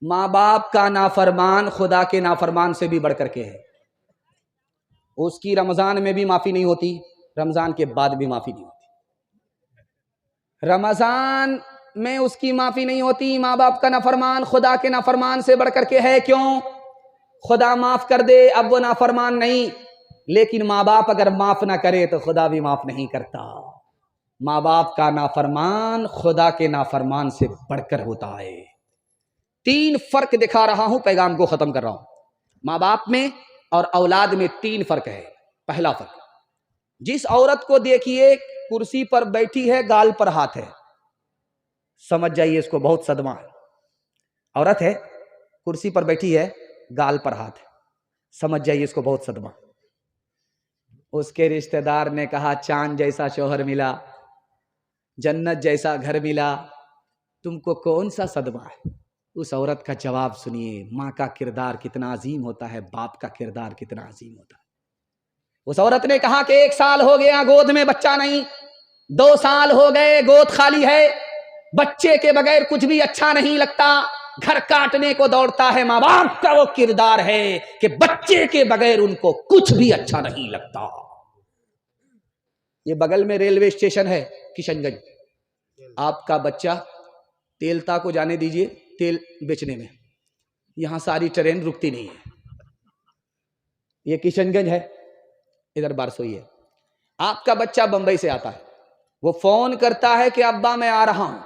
ماں باپ کا نافرمان خدا کے نافرمان سے بھی بڑھ کر کے ہے. اس کی رمضان میں بھی معافی نہیں ہوتی، رمضان کے بعد بھی معافی نہیں ہوتی. رمضان میں اس کی معافی نہیں ہوتی. ماں باپ کا نافرمان خدا کے نافرمان سے بڑھ کر کے ہے. کیوں؟ خدا معاف کر دے، اب وہ نافرمان نہیں، لیکن ماں باپ اگر معاف نہ کرے تو خدا بھی معاف نہیں کرتا. ماں باپ کا نافرمان خدا کے نافرمان سے بڑھ کر ہوتا ہے. 3 فرق دکھا رہا ہوں، پیغام کو ختم کر رہا ہوں. ماں باپ میں اور اولاد میں 3 فرق ہے. پہلا فرق، جس عورت کو دیکھیے کرسی پر بیٹھی ہے، گال پر ہاتھ ہے، سمجھ جائیے اس کو بہت صدمہ ہے. عورت ہے، کرسی پر بیٹھی ہے، گال پر ہاتھ ہے، سمجھ جائیے اس کو بہت صدمہ. اس کے رشتہ دار نے کہا چاند جیسا شوہر ملا، جنت جیسا گھر ملا، تم کو کون سا صدمہ ہے؟ اس عورت کا جواب سنیے. ماں کا کردار کتنا عظیم ہوتا ہے، باپ کا کردار کتنا عظیم ہوتا ہے. اس عورت نے کہا کہ 1 سال ہو گیا گود میں بچہ نہیں، 2 سال ہو گئے گود خالی ہے، بچے کے بغیر کچھ بھی اچھا نہیں لگتا، گھر کاٹنے کو دوڑتا ہے. ماں باپ کا وہ کردار ہے کہ بچے کے بغیر ان کو کچھ بھی اچھا نہیں لگتا. یہ بغل میں ریلوے اسٹیشن ہے کشن گنج. آپ کا بچہ تیلتا کو جانے دیجئے تیل بیچنے میں، یہاں ساری ٹرین رکتی نہیں ہے. یہ کشن گنج ہے، ادھر بارسوئی ہے. آپ کا بچہ بمبئی سے آتا ہے، وہ فون کرتا ہے کہ ابا میں آ رہا ہوں،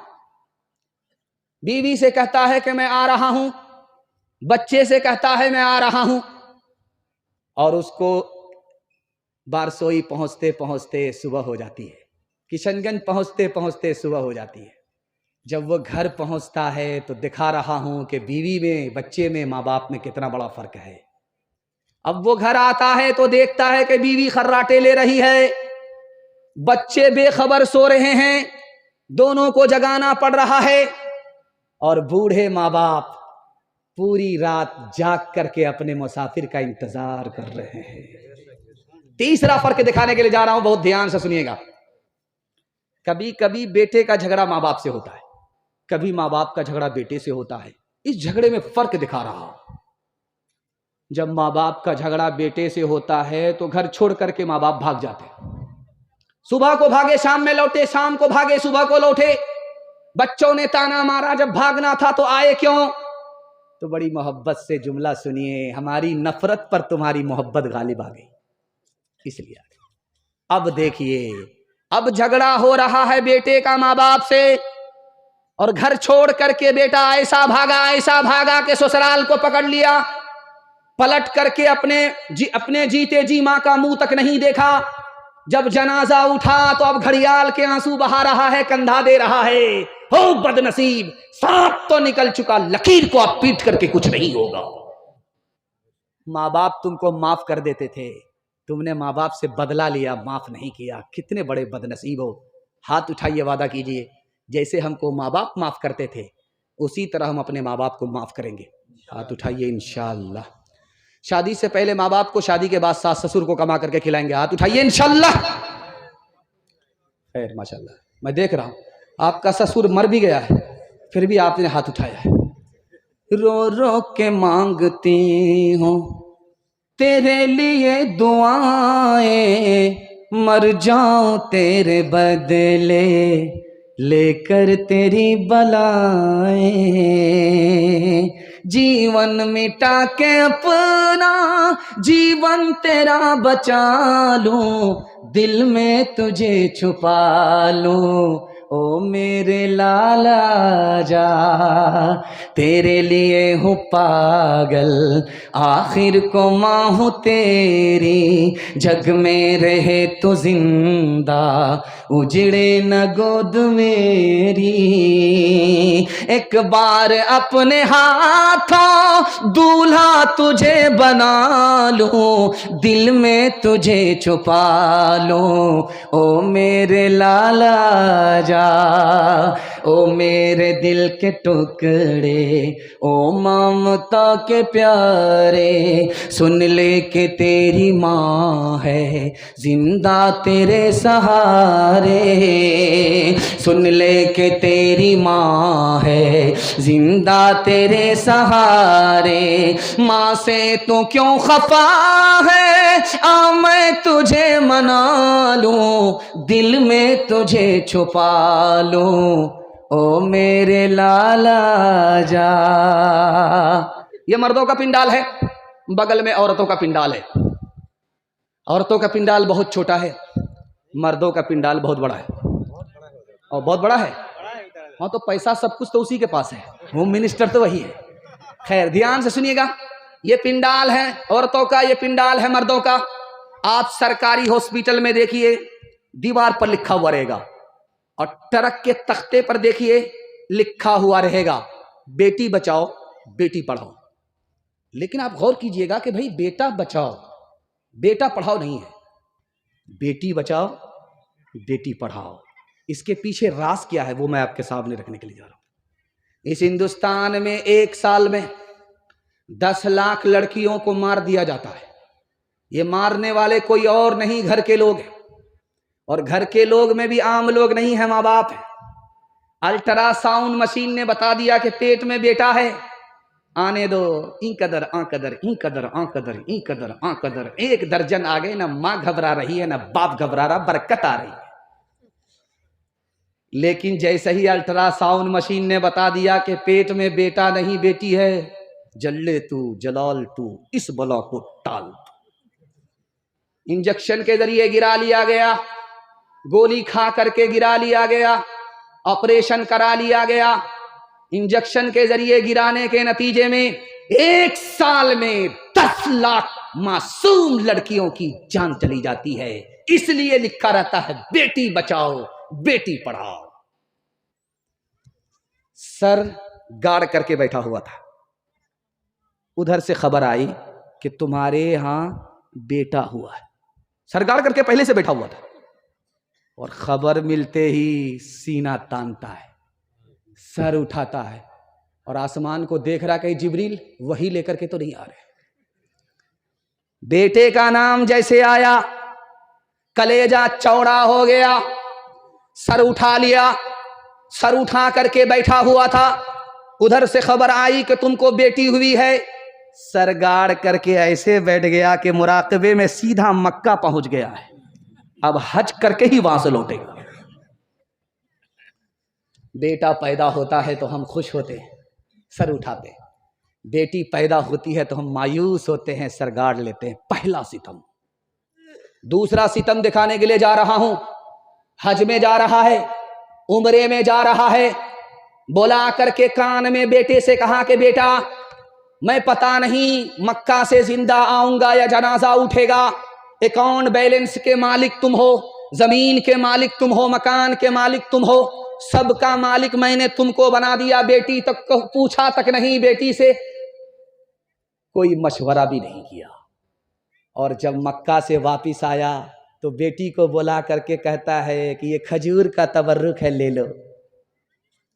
بیوی سے کہتا ہے کہ میں آ رہا ہوں، بچے سے کہتا ہے میں آ رہا ہوں، اور اس کو بارسوئی پہنچتے پہنچتے صبح ہو جاتی ہے، کشن گنج پہنچتے پہنچتے صبح ہو جاتی ہے. جب وہ گھر پہنچتا ہے تو دکھا رہا ہوں کہ بیوی میں، بچے میں، ماں باپ میں کتنا بڑا فرق ہے. اب وہ گھر آتا ہے تو دیکھتا ہے کہ بیوی خراٹے لے رہی ہے، بچے بے خبر سو رہے ہیں، دونوں کو جگانا پڑ رہا ہے، اور بوڑھے ماں باپ پوری رات جاگ کر کے اپنے مسافر کا انتظار کر رہے ہیں. تیسرا فرق دکھانے کے لیے جا رہا ہوں، بہت دھیان سے سنیے گا. کبھی کبھی بیٹے کا جھگڑا ماں باپ سے ہوتا ہے، کبھی ماں باپ کا جھگڑا بیٹے سے ہوتا ہے. اس جھگڑے میں فرق دکھا رہا ہوں. جب ماں باپ کا جھگڑا بیٹے سے ہوتا ہے تو گھر چھوڑ کر کے ماں باپ بھاگ جاتے ہیں. صبح کو بھاگے شام میں لوٹے، شام کو بھاگے صبح کو لوٹے. بچوں نے تانا مارا جب بھاگنا تھا تو آئے کیوں؟ تو بڑی محبت سے جملہ سنیے، ہماری نفرت پر تمہاری محبت غالب آ گئی، اس لیے. اب دیکھیے، اب جھگڑا ہو رہا ہے بیٹے کا ماں باپ سے، اور گھر چھوڑ کر کے بیٹا ایسا بھاگا کہ سسرال کو پکڑ لیا. پلٹ کر کے اپنے جیتے جی ماں کا منہ تک نہیں دیکھا. جب جنازہ اٹھا تو اب گھڑیال کے آنسو بہا رہا ہے، کندھا دے رہا ہے. ہو بد نصیب، سانپ تو نکل چکا، لکیر کو اب پیٹ کر کے کچھ نہیں ہوگا. ماں باپ تم کو معاف کر دیتے تھے، تم نے ماں باپ سے بدلہ لیا، معاف نہیں کیا. کتنے بڑے بد نصیب ہو. ہاتھ اٹھائیے، وعدہ کیجئے جیسے ہم کو ماں باپ معاف کرتے تھے اسی طرح ہم اپنے ماں باپ کو معاف کریں گے. ہاتھ اٹھائیے انشاءاللہ. شادی سے پہلے ماں باپ کو، شادی کے بعد ساس سسر کو کما کر کے کھلائیں گے. ہاتھ اٹھائیے انشاءاللہ. خیر ماشاءاللہ، میں دیکھ رہا ہوں آپ کا سسر مر بھی گیا ہے پھر بھی آپ نے ہاتھ اٹھایا ہے. رو رو کے مانگتی ہوں تیرے لیے دعائیں، مر جاؤں تیرے بدلے لے کر تیری بلائیں. جیون مٹا کے اپنا جیون تیرا بچا لوں، دل میں تجھے چھپا لوں. او میرے لالا جا، تیرے لیے ہوں پاگل، آخر کو ماں ہوں تیری. جگ میں رہے تو زندہ، اجڑے نہ گود میری. ایک بار اپنے ہاتھوں دولہا تجھے بنا لوں، دل میں تجھے چھپا لوں. او میرے لالا جا، او میرے دل کے ٹکڑے، او ممتا کے پیارے، سن لے کہ تیری ماں ہے زندہ تیرے سہارے، سن لے کہ تیری ماں ہے زندہ تیرے سہارے، ماں سے تو کیوں خفا ہے آ میں تجھے منا لوں، دل میں تجھے چھپا لوں، او میرے لالا جا۔ یہ مردوں کا پنڈال ہے، بغل میں عورتوں کا پنڈال ہے۔ عورتوں کا پنڈال بہت چھوٹا ہے، مردوں کا پنڈال بہت بڑا ہے، اور بہت بڑا ہے۔ ہاں تو پیسہ سب کچھ تو اسی کے پاس ہے، ہوم منسٹر تو وہی ہے۔ خیر دھیان سے سنیے گا، یہ پنڈال ہے عورتوں کا، یہ پنڈال ہے مردوں کا۔ آپ سرکاری ہاسپٹل میں دیکھیے دیوار پر لکھا ہوا رہے گا، اور ٹرک کے تختے پر دیکھیے لکھا ہوا رہے گا بیٹی بچاؤ بیٹی پڑھاؤ۔ لیکن آپ غور کیجئے گا کہ بھئی بیٹا بچاؤ بیٹا پڑھاؤ نہیں ہے، بیٹی بچاؤ بیٹی پڑھاؤ، اس کے پیچھے راز کیا ہے وہ میں آپ کے سامنے رکھنے کے لیے جا رہا ہوں۔ اس ہندوستان میں ایک سال میں 10 لاکھ لڑکیوں کو مار دیا جاتا ہے۔ یہ مارنے والے کوئی اور نہیں، گھر کے لوگ ہیں، اور گھر کے لوگ میں بھی عام لوگ نہیں ہیں، ماں باپ ہیں۔ الٹرا ساؤنڈ مشین نے بتا دیا کہ پیٹ میں بیٹا ہے، آنے دو، این قدر آن قدر این قدر آن قدر این قدر آن قدر، 1 درجن آ گئے، نہ ماں گھبرا رہی ہے نہ باپ گھبرا رہا، برکت آ رہی ہے۔ لیکن جیسے ہی الٹرا ساؤنڈ مشین نے بتا دیا کہ پیٹ میں بیٹا نہیں بیٹی ہے، جلے تو جلال تو اس بلا کو ٹال، انجیکشن کے ذریعے گرا لیا گیا، گولی کھا کر کے گرا لیا گیا، آپریشن کرا لیا گیا۔ انجیکشن کے ذریعے گرانے کے نتیجے میں 1 سال میں 10 لاکھ معصوم لڑکیوں کی جان چلی جاتی ہے۔ اس لیے لکھا رہتا ہے بیٹی بچاؤ بیٹی پڑھاؤ۔ سر گاڑ کر کے بیٹھا ہوا تھا، ادھر سے خبر آئی کہ تمہارے ہاں بیٹا ہوا ہے، سر گاڑ کر کے پہلے سے بیٹھا ہوا تھا، اور خبر ملتے ہی سینہ تانتا ہے، سر اٹھاتا ہے، اور آسمان کو دیکھ رہا کہ جبریل وہی لے کر کے تو نہیں آ رہے۔ بیٹے کا نام جیسے آیا کلیجہ چوڑا ہو گیا، سر اٹھا لیا، سر اٹھا کر کے بیٹھا ہوا تھا، ادھر سے خبر آئی کہ تم کو بیٹی ہوئی ہے، سر گاڑ کر کے ایسے بیٹھ گیا کہ مراقبے میں سیدھا مکہ پہنچ گیا ہے، اب حج کر کے ہی وہاں سے لوٹے گا۔ بیٹا پیدا ہوتا ہے تو ہم خوش ہوتے ہیں، سر اٹھاتے ہیں، بیٹی پیدا ہوتی ہے تو ہم مایوس ہوتے ہیں، سر گاڑ لیتے ہیں۔ پہلا ستم۔ دوسرا ستم دکھانے کے لیے جا رہا ہوں، حج میں جا رہا ہے، عمرے میں جا رہا ہے، بلا کر کے کان میں بیٹے سے کہا کہ بیٹا میں پتا نہیں مکہ سے زندہ آؤں گا یا جنازہ اٹھے گا، اکاؤنٹ بیلنس کے مالک تم ہو، زمین کے مالک تم ہو، مکان کے مالک تم ہو، سب کا مالک میں نے تم کو بنا دیا، بیٹی تک کو پوچھا تک نہیں، بیٹی سے کوئی مشورہ بھی نہیں کیا۔ اور جب مکہ سے واپس آیا تو بیٹی کو بلا کر کے کہتا ہے کہ یہ کھجور کا تبرک ہے لے لو،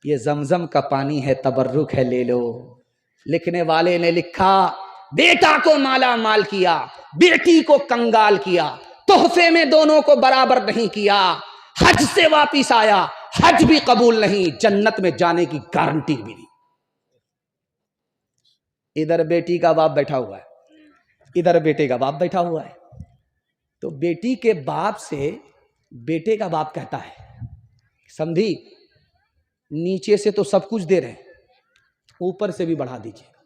یہ زمزم کا پانی ہے تبرک ہے لے لو۔ لکھنے والے نے لکھا بیٹا کو مالا مال کیا، بیٹی کو کنگال کیا، تحفے میں دونوں کو برابر نہیں کیا، حج سے واپس آیا، حج بھی قبول نہیں، جنت میں جانے کی گارنٹی بھی نہیں۔ ادھر بیٹی کا باپ بیٹھا ہوا ہے، ادھر بیٹے کا باپ بیٹھا ہوا ہے، تو بیٹی کے باپ سے بیٹے کا باپ کہتا ہے سمدھی نیچے سے تو سب کچھ دے رہے ہیں، اوپر سے بھی بڑھا دیجیے گا۔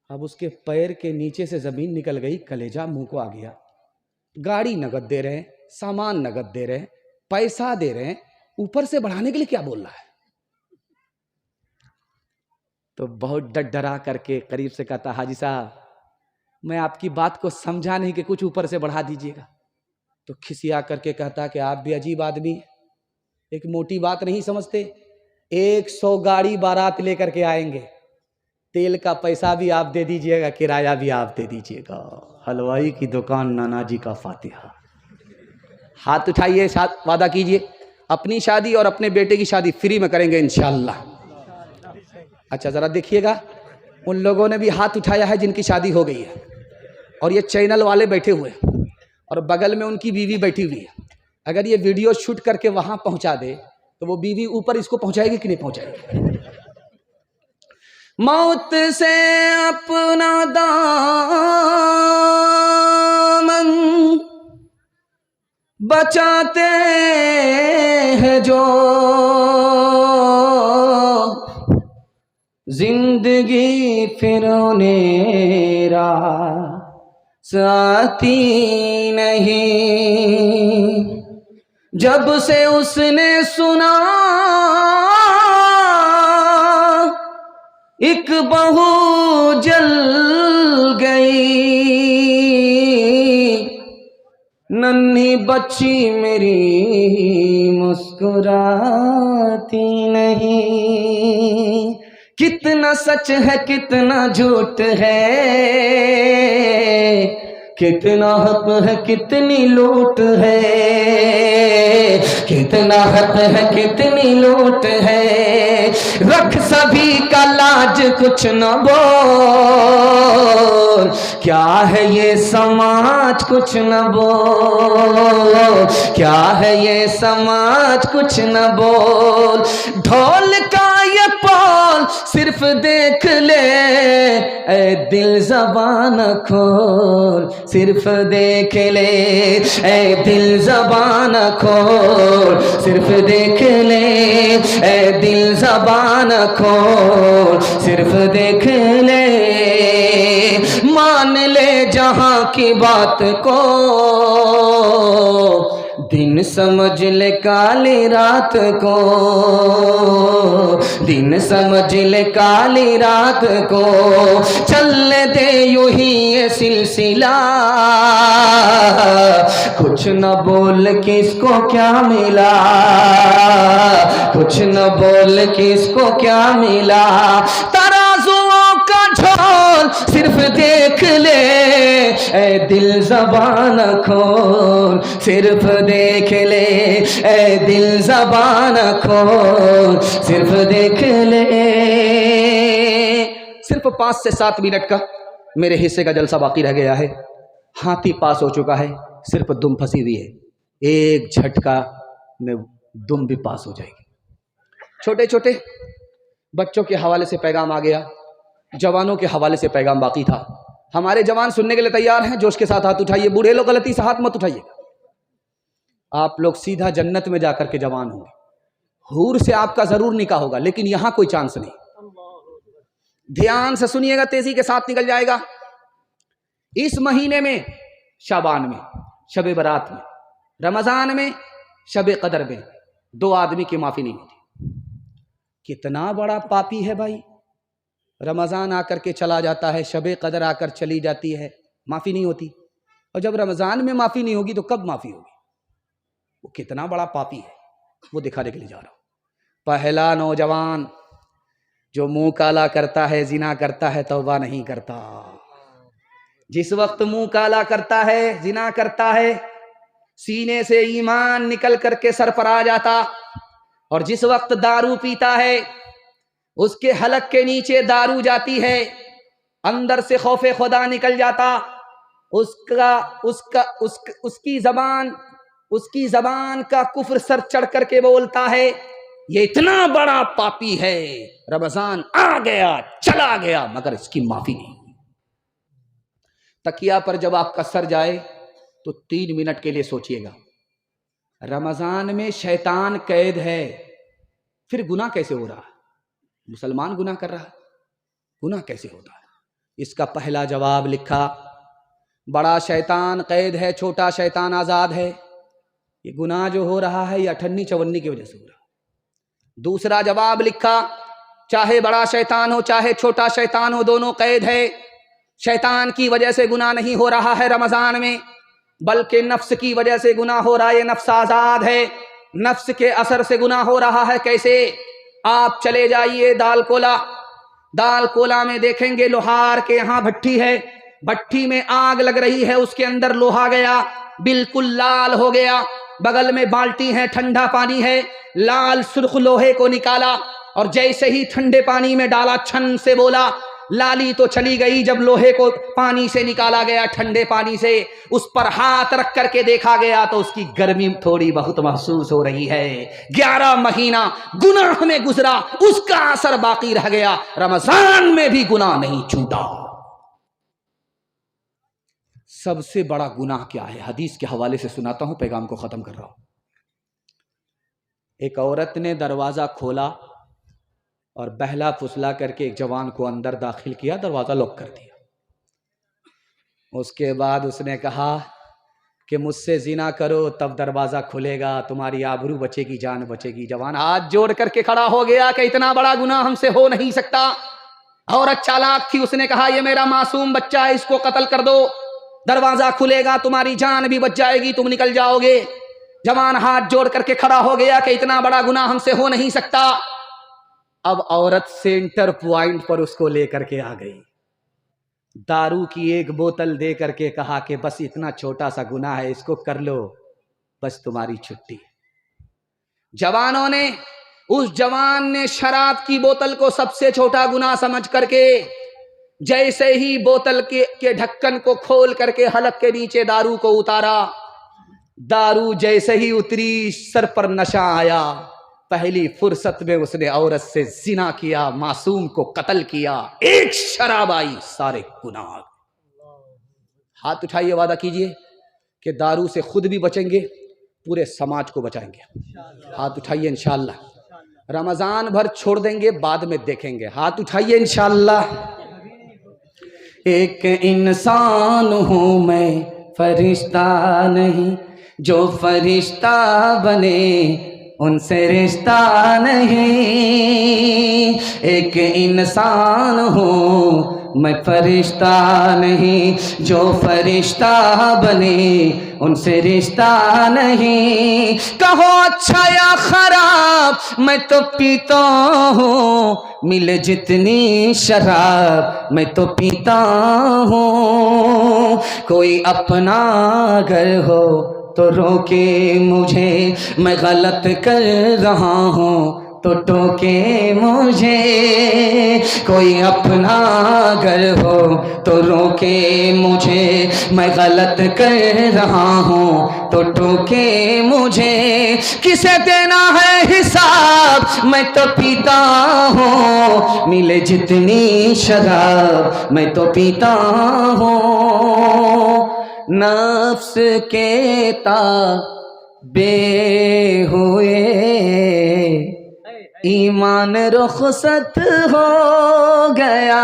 اب اس کے پیر کے نیچے سے زمین نکل گئی، کلیجہ منہ کو آ گیا۔ گاڑی نگد دے رہے ہیں، سامان نگد دے رہے ہیں، پیسہ دے رہے ہیں، اوپر سے بڑھانے کے لیے کیا بول رہا ہے؟ تو بہت ڈر ڈرا کر کے قریب سے کہتا حاجی صاحب میں آپ کی بات کو سمجھا نہیں کہ کچھ اوپر سے بڑھا دیجیے گا۔ تو کھسیا کر کے کہتا کہ آپ بھی عجیب آدمی ہیں، ایک موٹی بات نہیں سمجھتے، 100 گاڑی بارات لے کر کے آئیں گے، تیل کا پیسہ بھی آپ دے دیجیے گا، کرایہ بھی آپ دے دیجیے گا، حلوائی کی دکان نانا جی کا فاتحہ۔ ہاتھ اٹھائیے، ساتھ وعدہ کیجیے اپنی شادی اور اپنے بیٹے کی شادی فری میں کریں گے انشاءاللہ۔ اچھا ذرا دیکھیے گا، ان لوگوں نے بھی ہاتھ اٹھایا ہے جن کی شادی ہو گئی ہے، اور یہ چینل والے بیٹھے ہوئے ہیں، اور بغل میں ان کی بیوی بیٹھی ہوئی ہے۔ اگر یہ ویڈیو شوٹ کر کے وہاں پہنچا دے تو وہ بیوی اوپر اس کو پہنچائے گی کہ نہیں پہنچائے گی؟ موت سے اپنا دامن بچاتے ہیں جو، زندگی پھر انہیں راس آتی نہیں۔ جب سے اس نے سنا ایک بہو جل گئی، ننھی بچی میری مسکراتی نہیں۔ کتنا سچ ہے کتنا جھوٹ ہے، کتنا حق ہے کتنی لوٹ ہے، کتنا حق ہے کتنی لوٹ ہے۔ رکھ سبھی کا لاج کچھ نہ بول، کیا ہے یہ سماج کچھ نہ بول، کیا ہے یہ سماج کچھ نہ بول۔ ڈھول کا یہ پول صرف دیکھ لے، اے دل زبان کھول، صرف دیکھ لے اے دل زبان کھول، صرف دیکھ لے اے دل زبان کھول، صرف دیکھ لے۔ مان لے جہاں کی بات کو، دن سمجھ لے کالی رات کو، دن سمجھ لے کالی رات کو۔ چلنے دے یوں ہی یہ سلسلہ، کچھ نہ بول کس کو کیا ملا، کچھ نہ بول کس کو کیا ملا۔ ترازوؤں کا جھول صرف دیکھ لے، اے دل زبان کھول، صرف دیکھ لے اے دل زبان کھول، صرف دیکھ لے۔ صرف 5 سے 7 منٹ کا میرے حصے کا جلسہ باقی رہ گیا ہے۔ ہاتھی پاس ہو چکا ہے، صرف دم پھنسی ہوئی ہے، ایک جھٹکا میں دم بھی پاس ہو جائے گی۔ چھوٹے چھوٹے بچوں کے حوالے سے پیغام آ گیا، جوانوں کے حوالے سے پیغام باقی تھا۔ ہمارے جوان سننے کے لیے تیار ہیں؟ جوش کے ساتھ ہاتھ اٹھائیے۔ بوڑھے لوگ غلطی سے ہاتھ مت اٹھائیے، آپ لوگ سیدھا جنت میں جا کر کے جوان ہوں گے، حور سے آپ کا ضرور نکاح ہوگا، لیکن یہاں کوئی چانس نہیں۔ دھیان سے سنیے گا، تیزی کے ساتھ نکل جائے گا۔ اس مہینے میں، شعبان میں، شب برات میں، رمضان میں، شب قدر میں 2 آدمی کی معافی نہیں ہوتی۔ کتنا بڑا پاپی ہے بھائی، رمضان آ کر کے چلا جاتا ہے، شب قدر آ کر چلی جاتی ہے، معافی نہیں ہوتی۔ اور جب رمضان میں معافی نہیں ہوگی تو کب معافی ہوگی؟ وہ کتنا بڑا پاپی ہے، وہ دکھانے کے لیے جا رہا ہوں۔ پہلا نوجوان جو منہ کالا کرتا ہے، زنا کرتا ہے، توبہ نہیں کرتا۔ جس وقت منہ کالا کرتا ہے، زنا کرتا ہے، سینے سے ایمان نکل کر کے سر پر آ جاتا، اور جس وقت دارو پیتا ہے، اس کے حلق کے نیچے دارو جاتی ہے، اندر سے خوف خدا نکل جاتا، اس کی زبان کا کفر سر چڑھ کر کے بولتا ہے، یہ اتنا بڑا پاپی ہے، رمضان آ گیا چلا گیا مگر اس کی معافی نہیں۔ تکیہ پر جب آپ کا سر جائے تو 3 منٹ کے لیے سوچئے گا، رمضان میں شیطان قید ہے، پھر گناہ کیسے ہو رہا ہے؟ مسلمان گناہ کر رہا ہے، گناہ کیسے ہوتا ہے؟ اس کا پہلا جواب لکھا، بڑا شیطان قید ہے، چھوٹا شیطان آزاد ہے۔ یہ گناہ جو ہو رہا ہے یہ 58 54 کی وجہ سے ہو رہا ہے۔ دوسرا جواب لکھا، چاہے بڑا شیطان ہو چاہے چھوٹا شیطان ہو، دونوں قید ہے۔ شیطان کی وجہ سے گناہ نہیں ہو رہا ہے رمضان میں، بلکہ نفس کی وجہ سے گناہ ہو رہا ہے۔ یہ نفس آزاد ہے، نفس کے اثر سے گناہ ہو رہا ہے۔ کیسے؟ آپ چلے جائیے دال کولا میں دیکھیں گے لوہار کے یہاں بھٹی ہے، بھٹی میں آگ لگ رہی ہے، اس کے اندر لوہا گیا، بالکل لال ہو گیا، بغل میں بالٹی ہے، ٹھنڈا پانی ہے، لال سرخ لوہے کو نکالا اور جیسے ہی ٹھنڈے پانی میں ڈالا چھن سے بولا، لالی تو چلی گئی، جب لوہے کو پانی سے نکالا گیا ٹھنڈے پانی سے، اس پر ہاتھ رکھ کر کے دیکھا گیا تو اس کی گرمی تھوڑی بہت محسوس ہو رہی ہے۔ 11 مہینہ گناہ میں گزرا، اس کا اثر باقی رہ گیا، رمضان میں بھی گناہ نہیں چھوٹا۔ سب سے بڑا گناہ کیا ہے؟ حدیث کے حوالے سے سناتا ہوں، پیغام کو ختم کر رہا ہوں۔ ایک عورت نے دروازہ کھولا اور بہلا پھسلا کر کے ایک جوان کو اندر داخل کیا، دروازہ لاک کر دیا۔ اس کے بعد اس نے کہا کہ مجھ سے زنا کرو تب دروازہ کھلے گا، تمہاری آبرو بچے گی، جان بچے گی۔ جوان ہاتھ جوڑ کر کے کھڑا ہو گیا کہ اتنا بڑا گناہ ہم سے ہو نہیں سکتا۔ عورت چالاک تھی، اس نے کہا یہ میرا معصوم بچہ ہے، اس کو قتل کر دو، دروازہ کھلے گا، تمہاری جان بھی بچ جائے گی، تم نکل جاؤ گے۔ جوان ہاتھ جوڑ کر کے کھڑا ہو گیا کہ اتنا بڑا گناہ ہم سے ہو نہیں سکتا۔ اب عورت سینٹر پوائنٹ پر اس کو لے کر کے آ گئی، دارو کی ایک بوتل دے کر کے کہا کہ بس اتنا چھوٹا سا گناہ ہے، اس کو کر لو، بس تمہاری چھٹی۔ جوانوں نے، اس جوان نے شراب کی بوتل کو سب سے چھوٹا گناہ سمجھ کر کے جیسے ہی بوتل کے ڈھکن کو کھول کر کے حلق کے نیچے دارو کو اتارا، دارو جیسے ہی اتری سر پر نشہ آیا، پہلی فرصت میں اس نے عورت سے زنا کیا، معصوم کو قتل کیا، ایک شراب آئی، سارے گناہ۔ ہاتھ اٹھائیے، وعدہ کیجئے کہ دارو سے خود بھی بچیں گے، پورے سماج کو بچائیں گے۔ ہاتھ اٹھائیے انشاءاللہ۔ رمضان بھر چھوڑ دیں گے، بعد میں دیکھیں گے۔ ہاتھ اٹھائیے انشاءاللہ۔ ایک انسان ہوں میں، فرشتہ نہیں، جو فرشتہ بنے ان سے رشتہ نہیں۔ ایک انسان ہوں میں، فرشتہ نہیں، جو فرشتہ بنے ان سے رشتہ نہیں۔ کہو اچھا یا خراب میں تو پیتا ہوں، ملے جتنی شراب میں تو پیتا ہوں۔ کوئی اپنا گھر ہو تو روکے مجھے، میں غلط کر رہا ہوں تو ٹوکے مجھے۔ کوئی اپنا گھر ہو تو روکے مجھے، میں غلط کر رہا ہوں تو ٹوکے مجھے۔ کسے دینا ہے حساب میں تو پیتا ہوں، ملے جتنی شراب میں تو پیتا ہوں۔ نفس کے تابع ہوئے ایمان رخصت ہو گیا،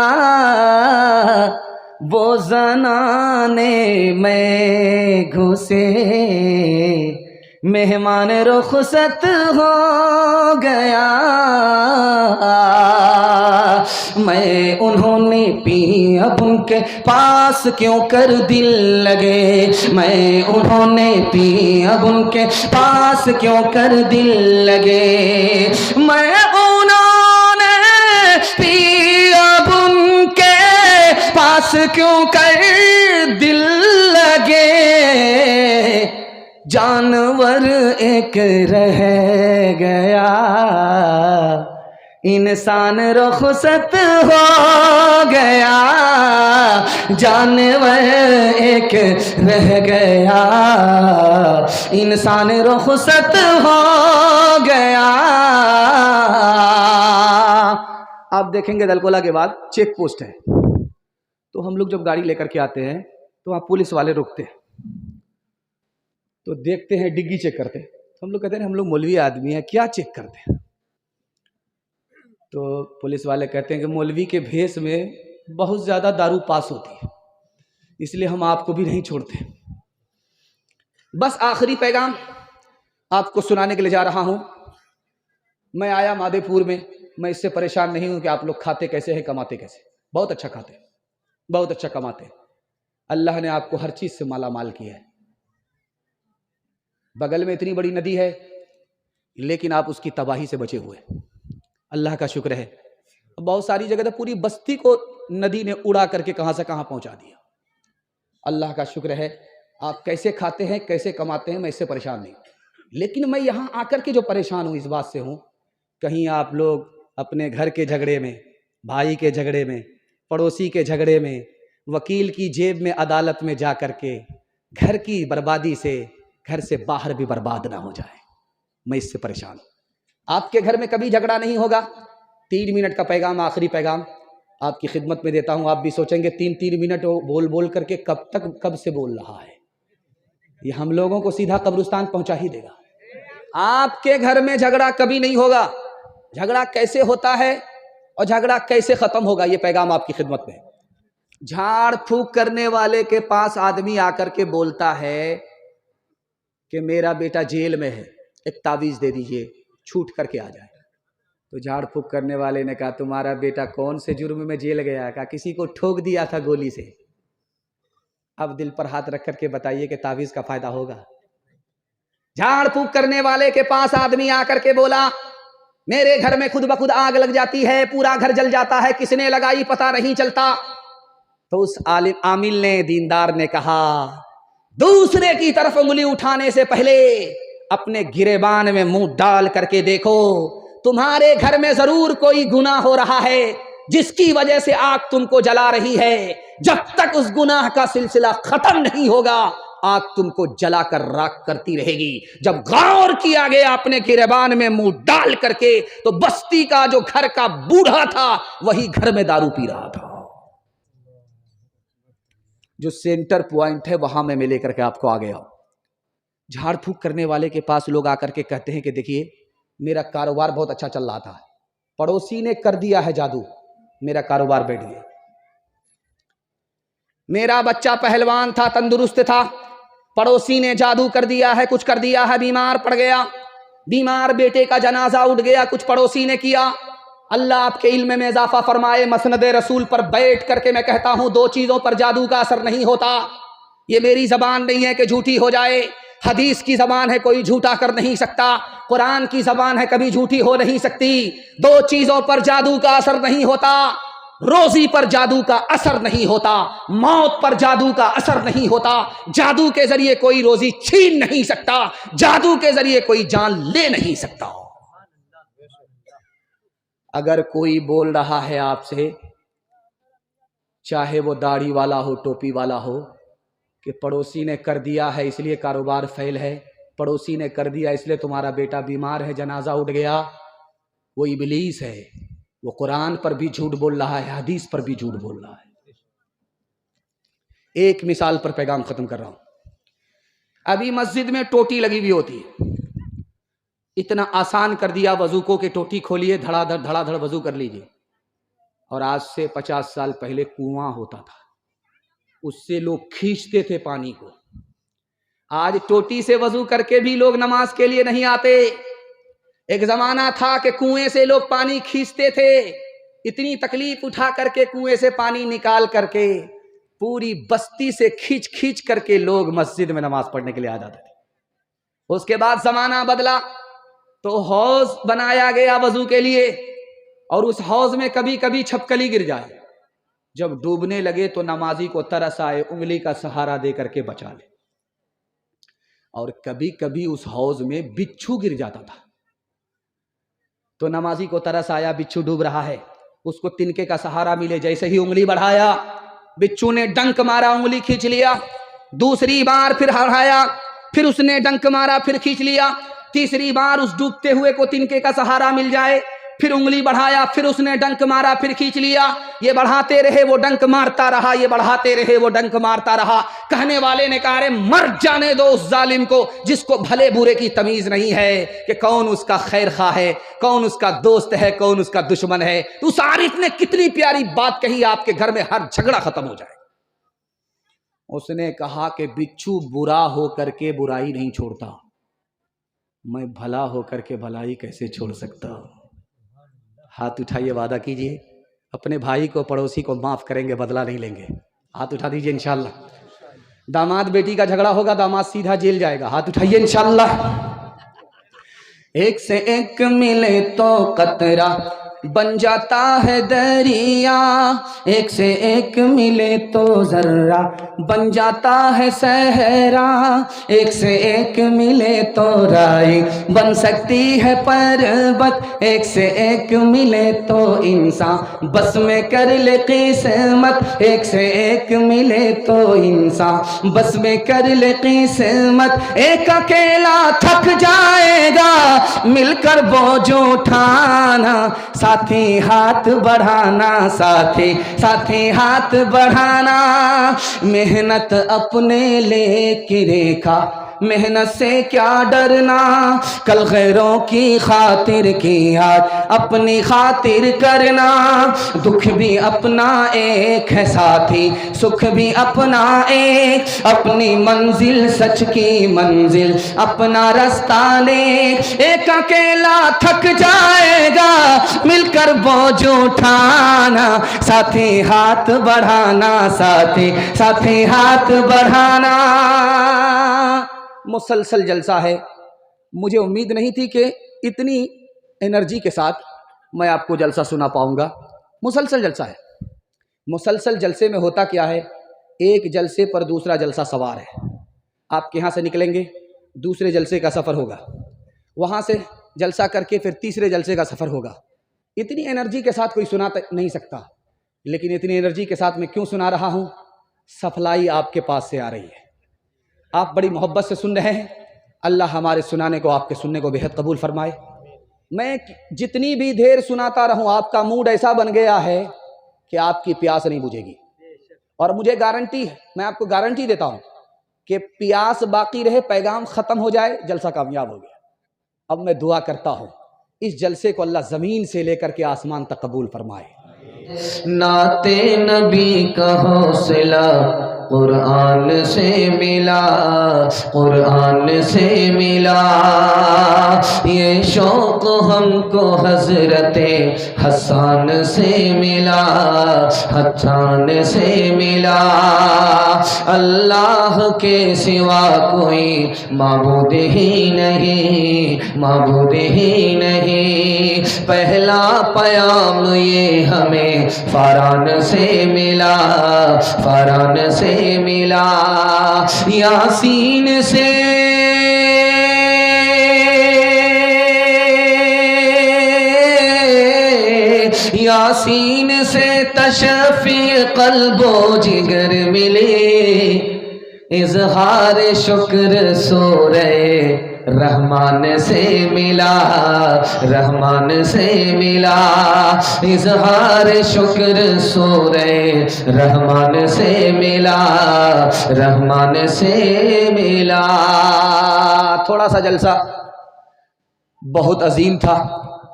وہ زنانے میں گھسے مہمان رخصت ہو گیا۔ میں انہوں نے پی اب ان کے پاس کیوں کر دل لگے، میں انہوں نے پی اب ان کے پاس کیوں کر دل لگے۔ میں انہوں نے پی اب ان کے پاس کیوں کر دل لگے، جانور ایک رہ گیا، انسان رخصت ہو گیا، جانور ایک رہ گیا، انسان رخصت ہو گیا۔ آپ دیکھیں گے دلکولہ کے بعد چیک پوسٹ ہے، تو ہم لوگ جب گاڑی لے کر کے آتے ہیں تو وہاں پولیس والے روکتے ہیں، تو دیکھتے ہیں، ڈگی چیک کرتے ہیں، ہم لوگ کہتے ہیں ہم لوگ مولوی آدمی ہیں، کیا چیک کرتے ہیں؟ تو پولیس والے کہتے ہیں کہ مولوی کے بھیس میں بہت زیادہ دارو پاس ہوتی ہے، اس لیے ہم آپ کو بھی نہیں چھوڑتے۔ بس آخری پیغام آپ کو سنانے کے لیے جا رہا ہوں۔ میں آیا مادے پور میں، میں اس سے پریشان نہیں ہوں کہ آپ لوگ کھاتے کیسے ہیں، کماتے کیسے، بہت اچھا کھاتے ہیں، بہت اچھا کماتے ہیں، اللہ نے آپ کو ہر چیز سے مالا مال کیا ہے، بغل میں اتنی بڑی ندی ہے لیکن آپ اس کی تباہی سے بچے ہوئے، اللہ کا شکر ہے۔ بہت ساری جگہ پوری بستی کو ندی نے اڑا کر کے کہاں سے کہاں پہنچا دیا، اللہ کا شکر ہے۔ آپ کیسے کھاتے ہیں، کیسے کماتے ہیں، میں اس سے پریشان نہیں، لیکن میں یہاں آ کر کے جو پریشان ہوں اس بات سے ہوں، کہیں آپ لوگ اپنے گھر کے جھگڑے میں، بھائی کے جھگڑے میں، پڑوسی کے جھگڑے میں، وکیل کی جیب میں عدالت میں جا کر کے گھر کی بربادی سے گھر سے باہر بھی برباد نہ ہو جائے، میں اس سے پریشان ہوں۔ آپ کے گھر میں کبھی جھگڑا نہیں ہوگا؟ 3 منٹ کا پیغام، آخری پیغام آپ کی خدمت میں دیتا ہوں۔ آپ بھی سوچیں گے 3 منٹ بول بول کر کے کب سے بول رہا ہے، یہ ہم لوگوں کو سیدھا قبرستان پہنچا ہی دے گا۔ آپ کے گھر میں جھگڑا کبھی نہیں ہوگا۔ جھگڑا کیسے ہوتا ہے اور جھگڑا کیسے ختم ہوگا، یہ پیغام آپ کی خدمت میں۔ جھاڑ پھونک کرنے والے کے پاس آدمی آ کر کے بولتا ہے کہ میرا بیٹا جیل میں ہے، ایک تعویذ دے دیجئے، چھوٹ کر کے آ جائے۔ تو جھاڑ پھونک کرنے والے نے کہا تمہارا بیٹا کون سے جرم میں جیل گیا؟ کہا کسی کو ٹھوک دیا تھا گولی سے۔ اب دل پر ہاتھ رکھ کر کے بتائیے کہ تعویذ کا فائدہ ہوگا؟ جھاڑ پھونک کرنے والے کے پاس آدمی آ کر کے بولا میرے گھر میں خود بخود آگ لگ جاتی ہے، پورا گھر جل جاتا ہے، کس نے لگائی پتہ نہیں چلتا۔ تو اس عامل نے، دیندار نے کہا دوسرے کی طرف انگلی اٹھانے سے پہلے اپنے گریبان میں منہ ڈال کر کے دیکھو، تمہارے گھر میں ضرور کوئی گناہ ہو رہا ہے جس کی وجہ سے آگ تم کو جلا رہی ہے۔ جب تک اس گناہ کا سلسلہ ختم نہیں ہوگا آگ تم کو جلا کر راکھ کرتی رہے گی۔ جب غور کیا گیا اپنے گریبان میں منہ ڈال کر کے تو بستی کا جو گھر کا بوڑھا تھا وہی گھر میں دارو پی رہا تھا۔ جو سینٹر پوائنٹ ہے وہاں میں لے کر کے آپ کو آ گیا۔ جھاڑ پھونک کرنے والے کے پاس لوگ آ کر کے کہتے ہیں کہ دیکھیے میرا کاروبار بہت اچھا چل رہا تھا، پڑوسی نے کر دیا ہے جادو، میرا کاروبار بیٹھ گیا۔ میرا بچہ پہلوان تھا، تندرست تھا، پڑوسی نے جادو کر دیا ہے، کچھ کر دیا ہے، بیمار پڑ گیا، بیمار بیٹے کا جنازہ اٹھ گیا، کچھ پڑوسی نے کیا۔ اللہ آپ کے علم میں اضافہ فرمائے، مسند رسول پر بیٹھ کر کے میں کہتا ہوں 2 چیزوں پر جادو کا اثر نہیں ہوتا۔ یہ میری زبان نہیں ہے کہ جھوٹی ہو جائے، حدیث کی زبان ہے، کوئی جھوٹا کر نہیں سکتا، قرآن کی زبان ہے، کبھی جھوٹی ہو نہیں سکتی۔ 2 چیزوں پر جادو کا اثر نہیں ہوتا، روزی پر جادو کا اثر نہیں ہوتا، موت پر جادو کا اثر نہیں ہوتا۔ جادو کے ذریعے کوئی روزی چھین نہیں سکتا، جادو کے ذریعے کوئی جان لے نہیں سکتا۔ اگر کوئی بول رہا ہے آپ سے، چاہے وہ داڑھی والا ہو، ٹوپی والا ہو، کہ پڑوسی نے کر دیا ہے اس لیے کاروبار فیل ہے، پڑوسی نے کر دیا اس لیے تمہارا بیٹا بیمار ہے، جنازہ اٹھ گیا، وہ ابلیس ہے، وہ قرآن پر بھی جھوٹ بول رہا ہے، حدیث پر بھی جھوٹ بول رہا ہے۔ ایک مثال پر پیغام ختم کر رہا ہوں۔ ابھی مسجد میں ٹوٹی لگی ہوئی ہوتی ہے، اتنا آسان کر دیا وضو کو کہ ٹوٹی کھولیے، دھڑا دھڑ وضو کر لیجئے۔ اور آج سے 50 سال پہلے کنواں ہوتا تھا، اس سے لوگ کھینچتے تھے پانی کو۔ آج ٹوٹی سے وضو کر کے بھی لوگ نماز کے لیے نہیں آتے۔ ایک زمانہ تھا کہ کنویں سے لوگ پانی کھینچتے تھے، اتنی تکلیف اٹھا کر کے کنویں سے پانی نکال کر کے پوری بستی سے کھینچ کر کے لوگ مسجد میں نماز پڑھنے کے لیے آ جاتے تھے۔ اس کے بعد زمانہ بدلا تو حوض بنایا گیا وضو کے لیے، اور اس حوض میں کبھی کبھی چھپکلی گر جائے، جب ڈوبنے لگے تو نمازی کو ترس آئے، انگلی کا سہارا دے کر کے بچا لے۔ اور کبھی کبھی اس حوض میں بچھو گر جاتا تھا، تو نمازی کو ترس آیا، بچھو ڈوب رہا ہے، اس کو تنکے کا سہارا ملے، جیسے ہی انگلی بڑھایا بچھو نے ڈنک مارا، انگلی کھینچ لیا، دوسری بار پھر ہڑایا، پھر اس نے ڈنک مارا، پھر کھینچ لیا، تیسری بار اس ڈوبتے ہوئے کو تنکے کا سہارا مل جائے، پھر انگلی بڑھایا، پھر اس نے ڈنک مارا، پھر کھینچ لیا، یہ بڑھاتے رہے وہ ڈنک مارتا رہا، یہ بڑھاتے رہے وہ ڈنک مارتا رہا۔ کہنے والے نے کہا رے مر جانے دو اس ظالم کو جس کو بھلے برے کی تمیز نہیں ہے کہ کون اس کا خیر خواہ ہے، کون اس کا دوست ہے، کون اس کا دشمن ہے۔ تو اس عارف نے کتنی پیاری بات کہی، آپ کے گھر میں ہر جھگڑا ختم ہو جائے۔ اس نے کہا کہ بچھو برا ہو کر کے برائی نہیں چھوڑتا، میں بھلا ہو کر کے بھلائی کیسے چھوڑ سکتا ہوں؟ ہاتھ اٹھائیے، وعدہ کیجئے اپنے بھائی کو، پڑوسی کو معاف کریں گے، بدلہ نہیں لیں گے۔ ہاتھ اٹھا دیجئے انشاءاللہ۔ داماد بیٹی کا جھگڑا ہوگا، داماد سیدھا جیل جائے گا، ہاتھ اٹھائیے انشاءاللہ۔ ایک سے ایک ملے تو قطرہ بن جاتا ہے دریا، ایک سے ایک ملے تو ذرہ بن جاتا ہے صحرا، ایک سے ایک ملے تو رائی بن سکتی ہے پربت، ایک سے ایک ملے تو انسان بس میں کر لے قسمت، ایک سے ایک ملے تو انسان بس میں کر لے قسمت، ایک اکیلا تھک جائے گا مل کر بوجھ اٹھانا، ساتھی ہاتھ بڑھانا، ساتھی ہاتھ بڑھانا، محنت اپنے لے کے ریکھا محنت سے کیا ڈرنا، کل غیروں کی خاطر کی آج اپنی خاطر کرنا، دکھ بھی اپنا ایک ہے ساتھی سکھ بھی اپنا ایک، اپنی منزل سچ کی منزل اپنا رستہ نیک، ایک اکیلا تھک جائے گا مل کر بوجھ اٹھانا، ساتھی ہاتھ بڑھانا، ساتھی ہاتھ بڑھانا۔ مسلسل جلسہ ہے، مجھے امید نہیں تھی کہ اتنی انرجی کے ساتھ میں آپ کو جلسہ سنا پاؤں گا۔ مسلسل جلسہ ہے، مسلسل جلسے میں ہوتا کیا ہے، ایک جلسے پر دوسرا جلسہ سوار ہے۔ آپ کے یہاں سے نکلیں گے، دوسرے جلسے کا سفر ہوگا، وہاں سے جلسہ کر کے پھر تیسرے جلسے کا سفر ہوگا۔ اتنی انرجی کے ساتھ کوئی سنا نہیں سکتا، لیکن اتنی انرجی کے ساتھ میں کیوں سنا رہا ہوں؟ سپلائی آپ کے پاس سے آ رہی ہے، آپ بڑی محبت سے سن رہے ہیں، اللہ ہمارے سنانے کو آپ کے سننے کو بہت قبول فرمائے۔ میں جتنی بھی دیر سناتا رہوں آپ کا موڈ ایسا بن گیا ہے کہ آپ کی پیاس نہیں بجھے گی، اور مجھے گارنٹی ہے، میں آپ کو گارنٹی دیتا ہوں کہ پیاس باقی رہے، پیغام ختم ہو جائے، جلسہ کامیاب ہو گیا۔ اب میں دعا کرتا ہوں اس جلسے کو اللہ زمین سے لے کر کے آسمان تک قبول فرمائے۔ نعت نبی کا حوصلہ قرآن سے ملا، قرآن سے ملا، یہ شوق ہم کو حضرت حسان سے ملا، حسان سے ملا، اللہ کے سوا کوئی معبود ہی نہیں، معبود ہی نہیں، پہلا پیام یہ ہمیں فاران سے ملا، فاران سے ملا، یاسین سے یاسین سے تشفی قلب و جگر ملی، اظہار شکر سورہ رحمان سے ملا، رحمان سے ملا، اظہار شکر سورہ رحمان سے ملا، رحمان سے ملا۔ تھوڑا سا جلسہ بہت عظیم تھا،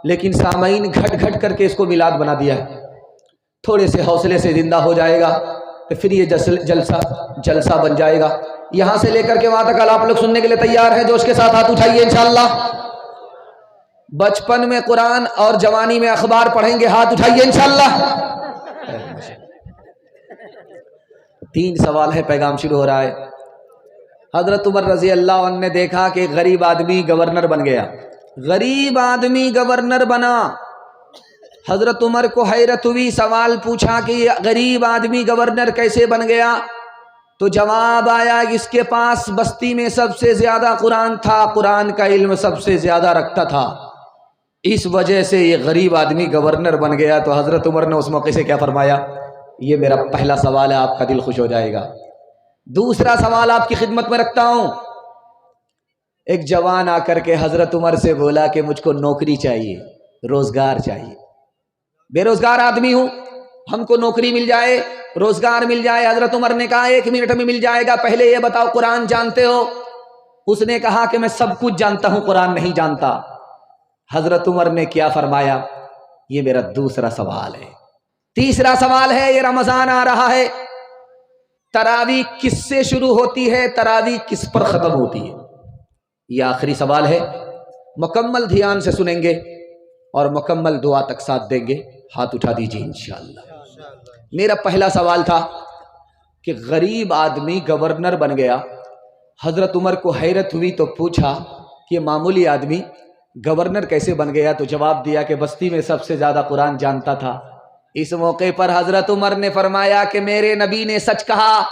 لیکن سامعین گھٹ گھٹ کر کے اس کو میلاد بنا دیا ہے۔ تھوڑے سے حوصلے سے زندہ ہو جائے گا تو پھر یہ جلسہ بن جائے گا۔ یہاں سے لے کر کے وہاں تک آپ لوگ سننے کے لیے تیار ہیں؟ جوش کے ساتھ ہاتھ اٹھائیے انشاءاللہ۔ بچپن میں قرآن اور جوانی میں اخبار پڑھیں گے، ہاتھ اٹھائیے انشاءاللہ۔ 3 سوال ہے، پیغام شروع ہو رہا ہے۔ حضرت عمر رضی اللہ عنہ نے دیکھا کہ غریب آدمی گورنر بن گیا، غریب آدمی گورنر بنا۔ حضرت عمر کو حیرت ہوئی، سوال پوچھا کہ یہ غریب آدمی گورنر کیسے بن گیا؟ تو جواب آیا کہ اس کے پاس بستی میں سب سے زیادہ قرآن تھا، قرآن کا علم سب سے زیادہ رکھتا تھا، اس وجہ سے یہ غریب آدمی گورنر بن گیا۔ تو حضرت عمر نے اس موقع سے کیا فرمایا؟ یہ میرا پہلا سوال ہے، آپ کا دل خوش ہو جائے گا۔ دوسرا سوال آپ کی خدمت میں رکھتا ہوں۔ ایک جوان آ کر کے حضرت عمر سے بولا کہ مجھ کو نوکری چاہیے، روزگار چاہیے، بے روزگار آدمی ہوں، ہم کو نوکری مل جائے، روزگار مل جائے۔ حضرت عمر نے کہا 1 منٹ میں مل جائے گا، پہلے یہ بتاؤ قرآن جانتے ہو؟ اس نے کہا کہ میں سب کچھ جانتا ہوں، قرآن نہیں جانتا۔ حضرت عمر نے کیا فرمایا؟ یہ میرا دوسرا سوال ہے۔ تیسرا سوال ہے، یہ رمضان آ رہا ہے، تراویح کس سے شروع ہوتی ہے، تراویح کس پر ختم ہوتی ہے؟ یہ آخری سوال ہے، مکمل دھیان سے سنیں گے اور مکمل دعا تک ساتھ دیں گے۔ ہاتھ اٹھا دیجیے انشاءاللہ۔ میرا پہلا سوال تھا کہ غریب آدمی گورنر بن گیا۔ حضرت عمر کو حیرت ہوئی تو پوچھا کہ معمولی آدمی گورنر کیسے بن گیا؟ تو جواب دیا کہ بستی میں سب سے زیادہ قرآن جانتا تھا۔ اس موقع پر حضرت عمر نے فرمایا کہ میرے نبی نے سچ کہا،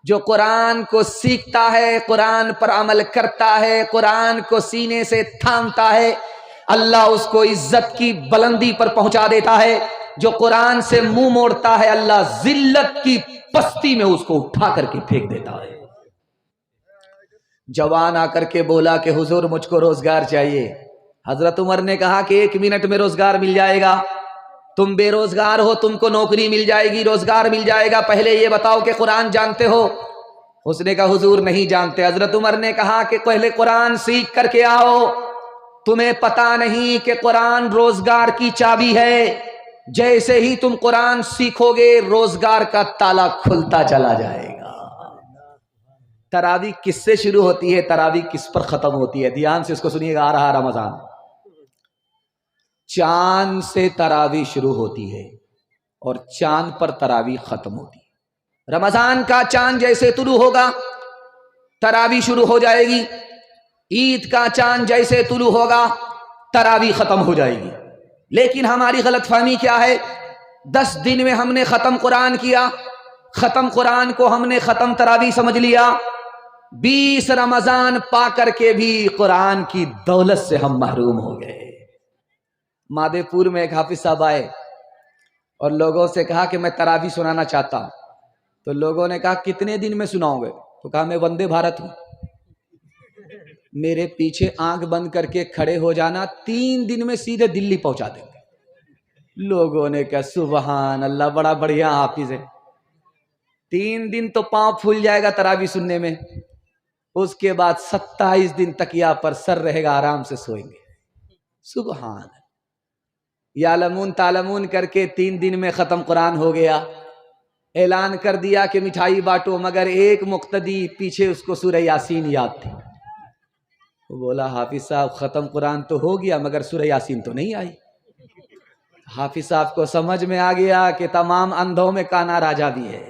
جو قرآن کو سیکھتا ہے، قرآن پر عمل کرتا ہے، قرآن کو سینے سے تھامتا ہے، اللہ اس کو عزت کی بلندی پر پہنچا دیتا ہے۔ جو قرآن سے منہ موڑتا ہے، اللہ ذلت کی پستی میں اس کو اٹھا کر کے پھینک دیتا ہے۔ جوان آ کر کے بولا کہ حضور مجھ کو روزگار چاہیے۔ حضرت عمر نے کہا کہ 1 منٹ میں روزگار مل جائے گا، تم بے روزگار ہو، تم کو نوکری مل جائے گی، روزگار مل جائے گا، پہلے یہ بتاؤ کہ قرآن جانتے ہو؟ اس نے کہا حضور نہیں جانتے۔ حضرت عمر نے کہا کہ پہلے قرآن سیکھ کر کے آؤ، تمہیں پتا نہیں کہ قرآن روزگار کی چابی ہے، جیسے ہی تم قرآن سیکھو گے روزگار کا تالا کھلتا چلا جائے گا۔ تراویح کس سے شروع ہوتی ہے، تراویح کس پر ختم ہوتی ہے؟ دھیان سے اس کو سنیے گا، آ رہا رمضان، چاند سے تراویح شروع ہوتی ہے اور چاند پر تراویح ختم ہوتی ہے۔ رمضان کا چاند جیسے طلوع ہوگا تراویح شروع ہو جائے گی، عید کا چاند جیسے طلوع ہوگا تراویح ختم ہو جائے گی۔ لیکن ہماری غلط فہمی کیا ہے؟ 10 دن میں ہم نے ختم قرآن کیا، ختم قرآن کو ہم نے ختم تراویح سمجھ لیا، 20 رمضان پا کر کے بھی قرآن کی دولت سے ہم محروم ہو گئے۔ مادے پور میں ایک حافظ صاحب آئے اور لوگوں سے کہا کہ میں تراویح سنانا چاہتا ہوں، تو لوگوں نے کہا کتنے دن میں سناؤ گے؟ تو کہا میں وندے بھارت ہوں، میرے پیچھے آنکھ بند کر کے کھڑے ہو جانا، 3 دن میں سیدھے دلی پہنچا دیں گے۔ لوگوں نے کہا سبحان اللہ، بڑا بڑھیا حافظ ہے۔ 3 دن تو پاؤں پھول جائے گا تراویح سننے میں، اس کے بعد 27 دن تکیہ پر سر رہے گا، آرام سے سوئیں گے۔ سبحان یعلمون تعلمون کر کے 3 دن میں ختم قرآن ہو گیا۔ اعلان کر دیا کہ مٹھائی بانٹو، مگر ایک مقتدی پیچھے اس کو سورہ یاسین یاد تھی۔ وہ بولا حافظ صاحب ختم قرآن تو ہو گیا مگر سورہ یاسین تو نہیں آئی۔ حافظ صاحب کو سمجھ میں آ گیا کہ تمام اندھوں میں کانا راجا بھی ہے،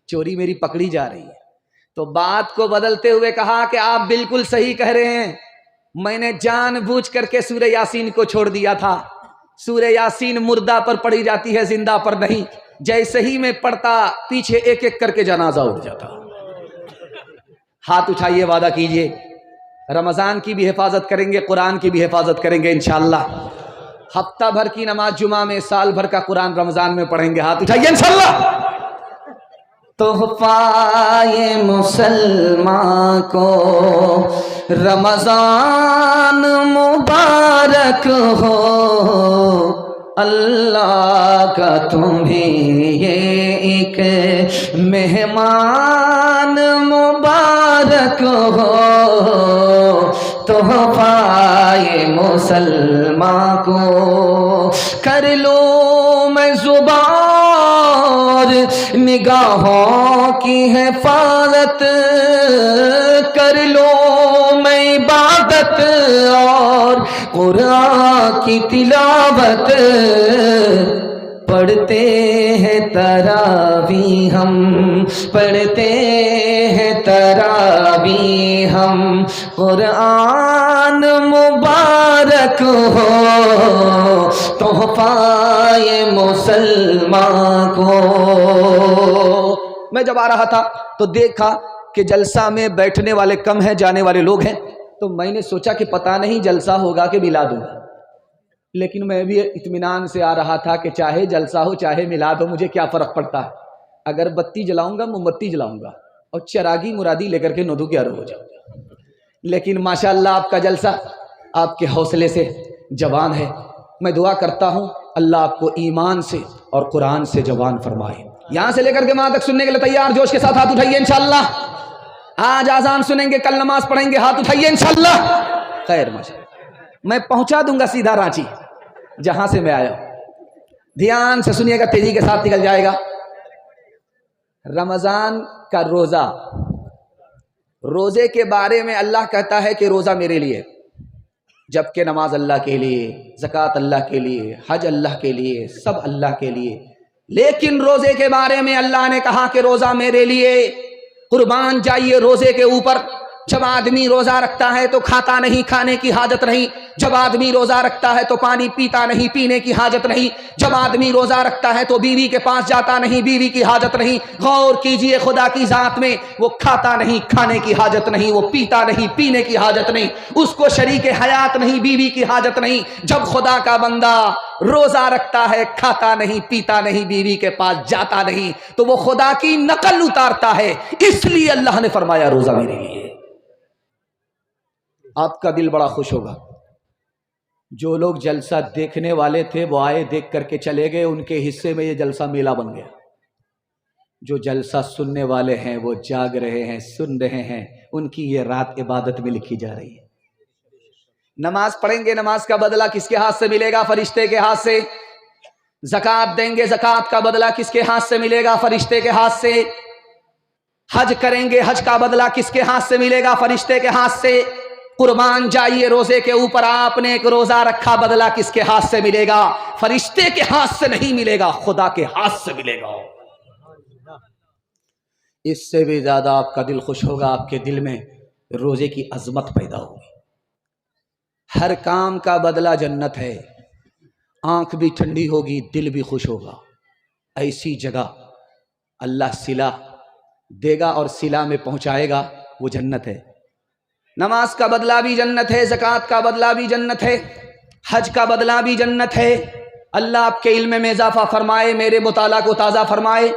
چوری میری پکڑی جا رہی ہے۔ تو بات کو بدلتے ہوئے کہا کہ آپ بالکل صحیح کہہ رہے ہیں، میں نے جان بوجھ کر کے سورہ یاسین کو چھوڑ دیا تھا۔ سورہ یاسین مردہ پر پڑھی جاتی ہے، زندہ پر نہیں۔ جیسے ہی میں پڑھتا پیچھے ایک ایک کر کے جنازہ اٹھ جاتا۔ ہاتھ اٹھائیے، وعدہ کیجئے رمضان کی بھی حفاظت کریں گے، قرآن کی بھی حفاظت کریں گے انشاءاللہ۔ ہفتہ بھر کی نماز جمعہ میں، سال بھر کا قرآن رمضان میں پڑھیں گے، ہاتھ اٹھائیے انشاءاللہ۔ تحفہ یہ مسلمان کو رمضان مبارک ہو، اللہ کا تمہیں یہ ایک مہمان مبارک ہو۔ تحفہ یہ مسلمان کو کر لو میں زبان، نگاہوں کی حفاظت کر لو میں عبادت، اور قرآن کی تلاوت پڑھتے ہیں تراویح ہم، پڑھتے ہیں تراویح ہم، قرآن مبارک ہو تحفہ یہ مسلمان کو۔ میں جب آ رہا تھا تو دیکھا کہ جلسہ میں بیٹھنے والے کم ہیں، جانے والے لوگ ہیں، تو میں نے سوچا کہ پتہ نہیں جلسہ ہوگا کہ میلاد ہوگا، لیکن میں بھی اطمینان سے آ رہا تھا کہ چاہے جلسہ ہو چاہے میلاد ہو، مجھے کیا فرق پڑتا ہے، اگر بتی جلاؤں گا موم بتی جلاؤں گا اور چراغی مرادی لے کر کے 9 11 ہو جاؤں گا۔ لیکن ماشاءاللہ آپ کا جلسہ آپ کے حوصلے سے جوان ہے، میں دعا کرتا ہوں اللہ آپ کو ایمان سے اور قرآن سے جوان فرمائے۔ یہاں سے لے کر کے وہاں تک سننے کے لیے تیار؟ جوش کے ساتھ ہاتھ اٹھائیے انشاءاللہ۔ آج آذان سنیں گے، کل نماز پڑھیں گے، ہاتھ اٹھائیے انشاءاللہ۔ خیر ماشاءاللہ، میں پہنچا دوں گا سیدھا رانچی جہاں سے میں آیا۔ دھیان سے سنیے گا، تیزی کے ساتھ نکل جائے گا۔ رمضان کا روزہ، روزے کے بارے میں اللہ کہتا ہے کہ روزہ میرے لیے، جبکہ نماز اللہ کے لیے، زکوٰۃ اللہ کے لیے، حج اللہ کے لیے، سب اللہ کے لیے۔ لیکن روزے کے بارے میں اللہ نے کہا کہ روزہ میرے لیے، قربان جائیے روزے کے اوپر۔ جب آدمی روزہ رکھتا ہے تو کھاتا نہیں، کھانے کی حاجت نہیں. جب آدمی روزہ رکھتا ہے تو پانی پیتا نہیں، پینے کی حاجت نہیں. جب آدمی روزہ رکھتا ہے تو بیوی کے پاس جاتا نہیں، بیوی کی حاجت نہیں. غور کیجئے خدا کی ذات میں، وہ کھاتا نہیں، کھانے کی حاجت نہیں، وہ پیتا نہیں، پینے کی حاجت نہیں، اس کو شریک حیات نہیں، بیوی کی حاجت نہیں. جب خدا کا بندہ روزہ رکھتا ہے، کھاتا نہیں، پیتا نہیں، بیوی کے پاس جاتا نہیں، تو وہ خدا کی نقل اتارتا ہے. اس لیے اللہ نے فرمایا روزہ میرے لیے. آپ کا دل بڑا خوش ہوگا. جو لوگ جلسہ دیکھنے والے تھے وہ آئے، دیکھ کر کے چلے گئے، ان کے حصے میں یہ جلسہ میلہ بن گیا. جو جلسہ سننے والے ہیں وہ جاگ رہے ہیں، سن رہے ہیں، ان کی یہ رات عبادت میں لکھی جا رہی ہے. نماز پڑھیں گے، نماز کا بدلہ کس کے ہاتھ سے ملے گا؟ فرشتے کے ہاتھ سے. زکوٰۃ دیں گے، زکوٰۃ کا بدلہ کس کے ہاتھ سے ملے گا؟ فرشتے کے ہاتھ سے. حج کریں گے، حج کا بدلہ کس کے ہاتھ سے ملے گا؟ فرشتے کے ہاتھ سے. قربان جائیے روزے کے اوپر، آپ نے ایک روزہ رکھا، بدلہ کس کے ہاتھ سے ملے گا؟ فرشتے کے ہاتھ سے نہیں ملے گا، خدا کے ہاتھ سے ملے گا. اس سے بھی زیادہ آپ کا دل خوش ہوگا، آپ کے دل میں روزے کی عظمت پیدا ہوگی. ہر کام کا بدلہ جنت ہے. آنکھ بھی ٹھنڈی ہوگی، دل بھی خوش ہوگا. ایسی جگہ اللہ صلہ دے گا اور صلہ میں پہنچائے گا، وہ جنت ہے. نماز کا بدلہ بھی جنت ہے، زکوٰۃ کا بدلہ بھی جنت ہے، حج کا بدلہ بھی جنت ہے. اللہ آپ کے علم میں اضافہ فرمائے، میرے مطالعہ کو تازہ فرمائے.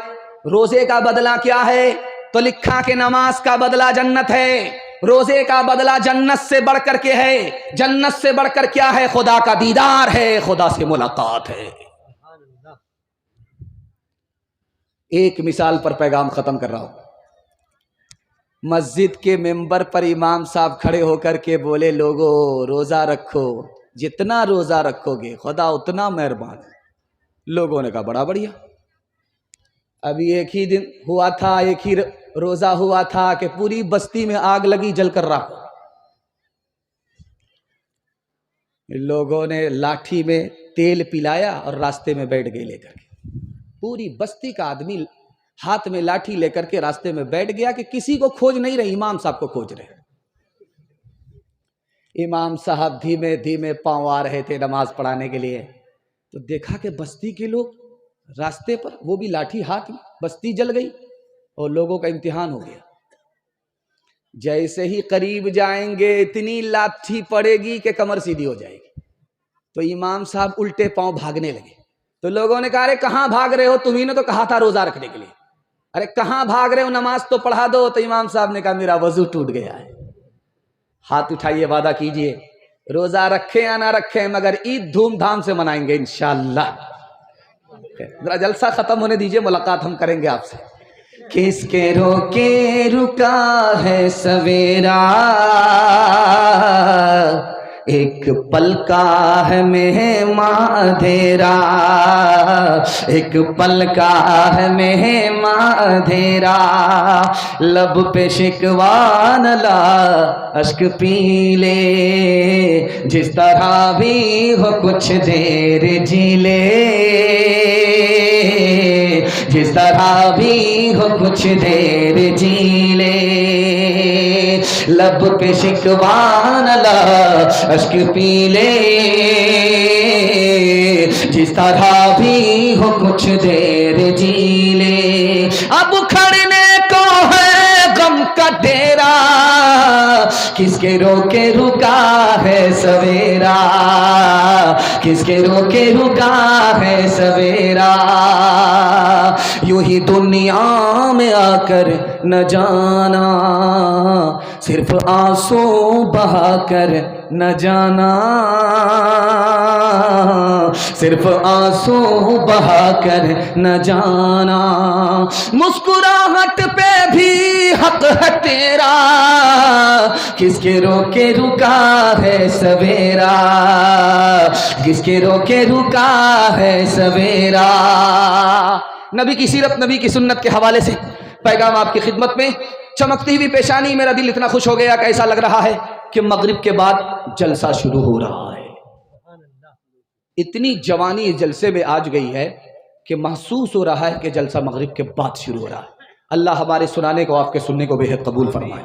روزے کا بدلہ کیا ہے؟ تو لکھا کہ نماز کا بدلہ جنت ہے، روزے کا بدلہ جنت سے بڑھ کر کے ہے. جنت سے بڑھ کر کیا ہے؟ خدا کا دیدار ہے، خدا سے ملاقات ہے. ایک مثال پر پیغام ختم کر رہا ہوں. مسجد کے ممبر پر امام صاحب کھڑے ہو کر کے بولے، لوگو روزہ رکھو، جتنا روزہ رکھو گے خدا اتنا مہربان ہے. لوگوں نے کہا بڑا بڑھیا. ابھی ایک ہی دن ہوا تھا، ایک ہی روزہ ہوا تھا کہ پوری بستی میں آگ لگی، جل کر راکھ. لوگوں نے لاٹھی میں تیل پلایا اور راستے میں بیٹھ گئے لے کر کے. پوری بستی کا آدمی ہاتھ میں لاٹھی لے کر کے راستے میں بیٹھ گیا کہ کسی کو کھوج نہیں رہے، امام صاحب کو کھوج رہے. امام صاحب دھیمے دھیمے پاؤں آ رہے تھے نماز پڑھانے کے لیے، تو دیکھا کہ بستی کے لوگ راستے پر، وہ بھی لاٹھی ہاتھ میں. بستی جل گئی اور لوگوں کا امتحان ہو گیا. جیسے ہی قریب جائیں گے اتنی لاٹھی پڑے گی کہ کمر سیدھی ہو جائے گی. تو امام صاحب الٹے پاؤں بھاگنے لگے. تو لوگوں نے کہا ارے کہاں بھاگ رہے ہو، تمہیں نے تو کہا تھا روزہ رکھنے کے لیے، ارے کہاں بھاگ رہے ہو، نماز تو پڑھا دو. تو امام صاحب نے کہا میرا وضو ٹوٹ گیا ہے. ہاتھ اٹھائیے، وعدہ کیجئے روزہ رکھیں یا نہ رکھیں مگر عید دھوم دھام سے منائیں گے انشاءاللہ. ذرا جلسہ ختم ہونے دیجئے، ملاقات ہم کریں گے آپ سے. کس کے روکے رکا ہے سویرا، ایک پل کا ہے مہماں اندھیرا، ایک پل کا ہے مہماں اندھیرا. لب پہ شکوہ نہ لا، اشک پی لے، جس طرح بھی ہو کچھ دیر جی لے، جس طرح بھی ہو کچھ دیر جی لے. لب پہ شکوہ نہ لا، اشک پی لے، جس طرح بھی ہو کچھ دیر جی لے. اب کھڑنے کو ہے غم کا ڈیرا، کس کے روکے رکا ہے سویرا، کس کے روکے رکا ہے سویرا. یوں ہی دنیا میں آ کر نہ جانا، صرف آنسو بہا کر نہ جانا، صرف آنسو بہا کر نہ جانا. مسکراہٹ پہ بھی حق ہے تیرا، کس کے روکے رکا ہے سویرا، کس کے روکے رکا ہے سویرا. نبی کی سیرت، نبی کی سنت کے حوالے سے پیغام آپ کی خدمت میں. چمکتی ہوئی پیشانی، میرا دل اتنا خوش ہو گیا کہ ایسا لگ رہا ہے کہ مغرب کے بعد جلسہ شروع ہو رہا ہے. اتنی جوانی اس جلسے میں آج گئی ہے کہ محسوس ہو رہا ہے کہ جلسہ مغرب کے بعد شروع ہو رہا ہے. اللہ ہمارے سنانے کو، آپ کے سننے کو بے حد قبول فرمائے.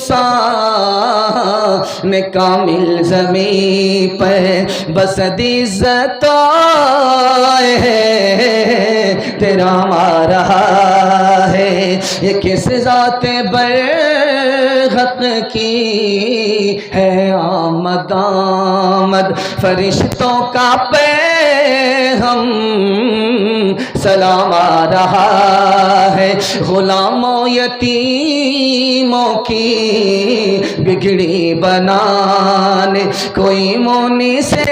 انسان کامل زمین پر بسد عزت ہے تیرا مارا ہے یہ کس ذات برحق کی ہے آمد آمد فرشتوں کا ہم سلام آ رہا ہے غلاموں یتیموں کی بگڑی بنانے کوئی مونی سے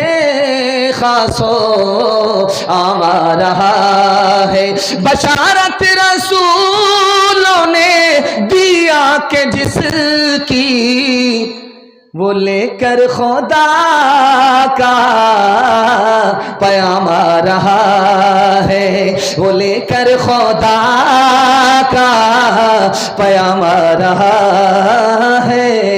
خاص و عام آ رہا ہے بشارت رسولوں نے دیا کہ جس کی وہ لے کر خدا کا پیام آ رہا ہے وہ لے کر خدا کا پیام آ رہا ہے